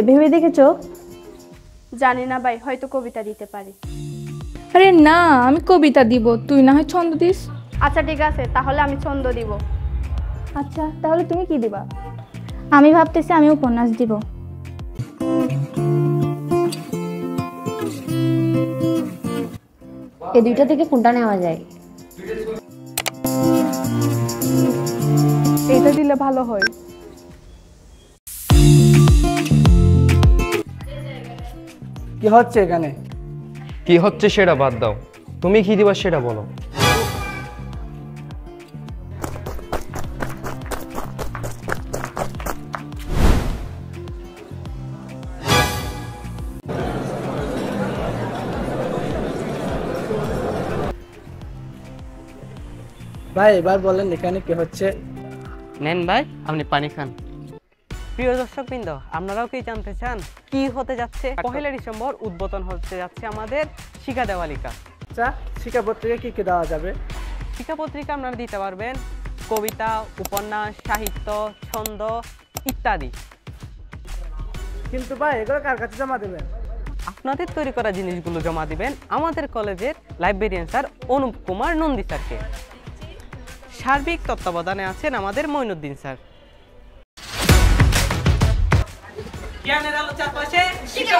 দিবে ভেবে দেখেছো? জানি না ভাই, হয়তো কবিতা দিতে পারি। আরে না, আমি কবিতা দিব, তুই না হয় ছন্দ দিস। আচ্ছা ঠিক আছে, তাহলে আমি ছন্দ দিব। আচ্ছা তাহলে তুমি কি দিবা? আমি ভাবতেছি আমি উপন্যাস দিব। এই দুইটা থেকে কোনটা নেওয়া যায়? এইটা দিলে ভালো হয়। কি হচ্ছে এখানে? কি হচ্ছে সেটা বাদ দাও, তুমি কি দিবা সেটা বলো। ভাই এবার বলেন এখানে কি হচ্ছে? নেন ভাই, আপনি পানি খান। প্রিয় দর্শকবৃন্দ, আপনারাও কি জানতে চান কি হতে যাচ্ছে? 1 ডিসেম্বর উদ্বোধন হতে যাচ্ছে আমাদের শিক্ষা দেওয়ালিকা। আচ্ছা, শিক্ষা পত্রিকা কি কি দেওয়া যাবে? শিক্ষা পত্রিকা আপনারা দিতে পারবেন কবিতা, উপন্যাস, সাহিত্য, ছন্দ ইত্যাদি। কিন্তু ভাই এগুলো কার কাছে জমা দেবেন? আপনাদের তৈরি করা জিনিসগুলো জমা দিবেন আমাদের কলেজের লাইব্রেরিয়ান স্যার অনুপ কুমার নন্দী স্যারকে। সার্বিক তত্ত্বাবধানে আছেন আমাদের মঈনুদ্দিন স্যার। জ্ঞানের আলো চারপাশে, শিক্ষা